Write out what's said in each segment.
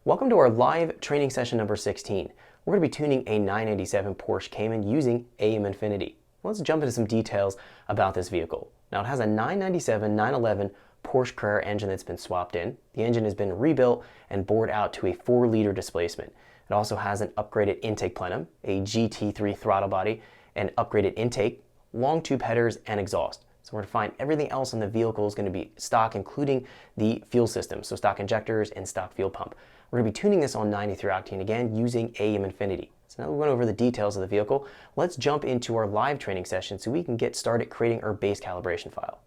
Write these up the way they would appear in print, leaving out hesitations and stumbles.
Welcome to our live training session number 16. We're going to be tuning a 997 Porsche Cayman using AEM Infinity. Let's jump into some details about this vehicle. Now, it has a 997 911 Porsche Carrera engine that's been swapped in. The engine has been rebuilt and bored out to a 4-liter displacement. It also has an upgraded intake plenum, a GT3 throttle body, an upgraded intake, long tube headers, and exhaust. So we're going to find everything else in the vehicle is going to be stock, including the fuel system, so stock injectors and stock fuel pump. We're going to be tuning this on 93 octane again using AEM Infinity. So now that we went over the details of the vehicle, let's jump into our live training session so we can get started creating our base calibration file.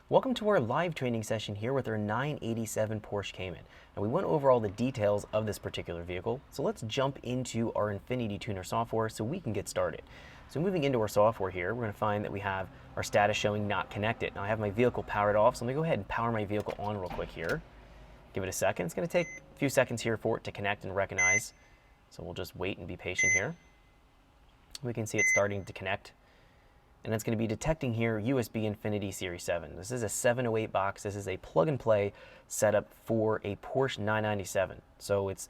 Welcome to our live training session here with our 987 Porsche Cayman. Now, we went over all the details of this particular vehicle, so let's jump into our Infinity Tuner software so we can get started. So moving into our software here, we're going to find that we have our status showing not connected. Now I have my vehicle powered off, so let me go ahead and power my vehicle on real quick here. Give it a second. It's going to take a few seconds here for it to connect and recognize. So we'll just wait and be patient here. We can see it starting to connect. And it's going to be detecting here USB Infinity Series 7. This is a 708 box. This is a plug-and-play setup for a Porsche 997. So it's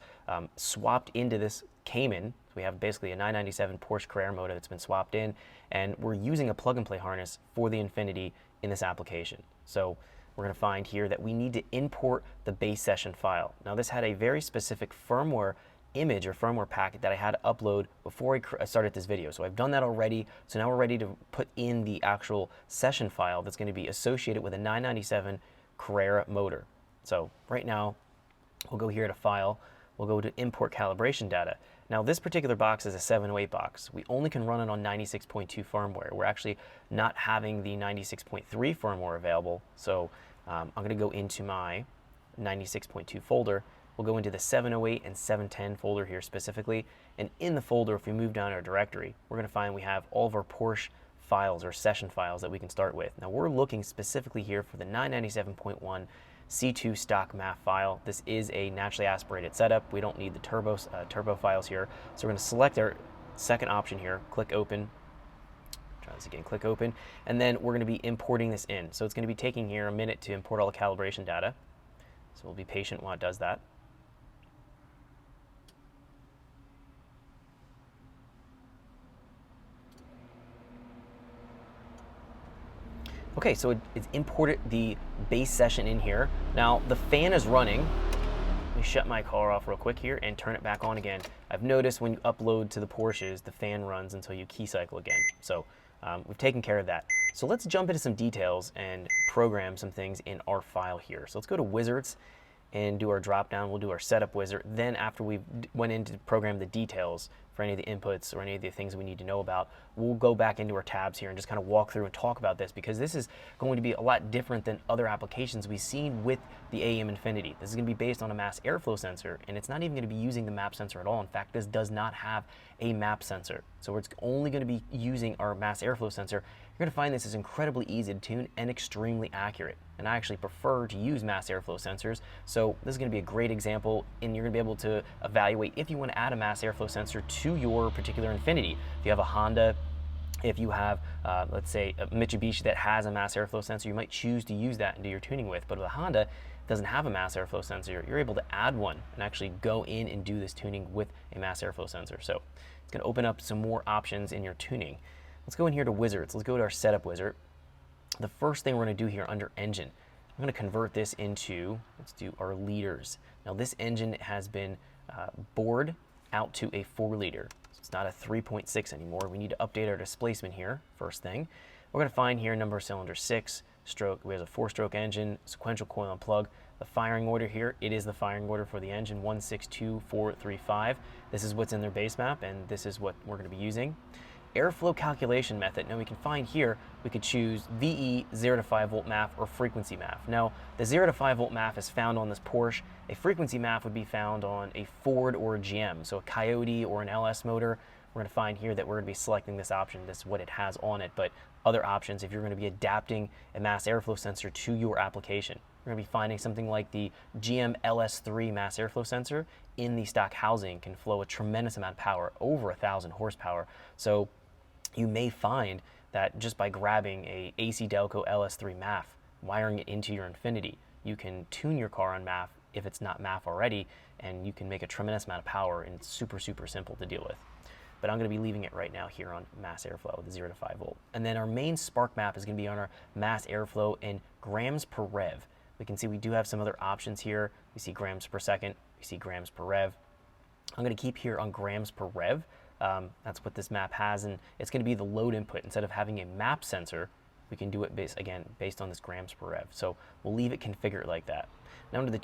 swapped into this Cayman. We have basically a 997 Porsche Carrera motor that's been swapped in, and we're using a plug-and-play harness for the Infinity in this application. So we're going to find here that we need to import the base session file. Now this had a very specific firmware image or firmware packet that I had to upload before I started this video. So I've done that already. So now we're ready to put in the actual session file that's going to be associated with a 997 Carrera motor. So right now we'll go here to File. We'll go to Import Calibration Data. Now this particular box is a 708 box. We only can run it on 96.2 firmware. We're actually not having the 96.3 firmware available. So I'm going to go into my 96.2 folder. We'll go into the 708 and 710 folder here specifically. And in the folder, if we move down our directory, we're going to find we have all of our Porsche files or session files that we can start with. Now we're looking specifically here for the 997.1 C2 stock MAF file. This is a naturally aspirated setup. We don't need the turbo files here. So we're going to select our second option here, click open. Try this again, click open. And then we're going to be importing this in. So it's going to be taking here a minute to import all the calibration data. So we'll be patient while it does that. Okay, so it's imported the base session in here. Now the fan is running. Let me shut my car off real quick here and turn it back on again. I've noticed when you upload to the Porsches, the fan runs until you key cycle again. So we've taken care of that. So let's jump into some details and program some things in our file here. So let's go to Wizards and do our drop down. We'll do our setup wizard. Then after we went in to program the details for any of the inputs or any of the things we need to know about, we'll go back into our tabs here and just kind of walk through and talk about this, because this is going to be a lot different than other applications we've seen with the AEM Infinity. This is going to be based on a mass airflow sensor, and it's not even going to be using the map sensor at all. In fact, this does not have a map sensor. So it's only going to be using our mass airflow sensor. You're going to find this is incredibly easy to tune and extremely accurate. And I actually prefer to use mass airflow sensors. So this is going to be a great example, and you're going to be able to evaluate if you want to add a mass airflow sensor to your particular Infinity. If you have a Honda, if you have, let's say, a Mitsubishi that has a mass airflow sensor, you might choose to use that and do your tuning with. But with a Honda, doesn't have a mass airflow sensor, you're able to add one and actually go in and do this tuning with a mass airflow sensor. So it's going to open up some more options in your tuning. Let's go in here to Wizards. Let's go to our setup wizard. The first thing we're going to do here under engine, I'm going to convert this into, let's do our liters. Now this engine has been bored out to a 4-liter. So it's not a 3.6 anymore. We need to update our displacement here, first thing. We're going to find here number of cylinders 6, stroke, we have a 4-stroke engine, sequential coil and plug. The firing order here, it is the firing order for the engine, 162435. This is what's in their base map, and this is what we're going to be using. Airflow calculation method. Now we can find here, we could choose VE 0 to 5 volt MAF or frequency MAF. Now the 0 to 5 volt MAF is found on this Porsche. A frequency MAF would be found on a Ford or a GM. So a Coyote or an LS motor. We're going to find here that we're going to be selecting this option. This is what it has on it. But other options, if you're going to be adapting a mass airflow sensor to your application, you're going to be finding something like the GM LS3 mass airflow sensor in the stock housing can flow a tremendous amount of power, over 1,000 horsepower. So you may find that just by grabbing a AC Delco LS3 MAF, wiring it into your Infinity, you can tune your car on MAF if it's not MAF already, and you can make a tremendous amount of power, and it's super, super simple to deal with. But I'm going to be leaving it right now here on mass airflow with the 0 to 5 volt. And then our main spark map is going to be on our mass airflow in grams per rev. We can see we do have some other options here. We see grams per second, we see grams per rev. I'm going to keep here on grams per rev. That's what this map has, and it's going to be the load input. Instead of having a map sensor, we can do it based on this grams per rev. So we'll leave it configured like that. Now under the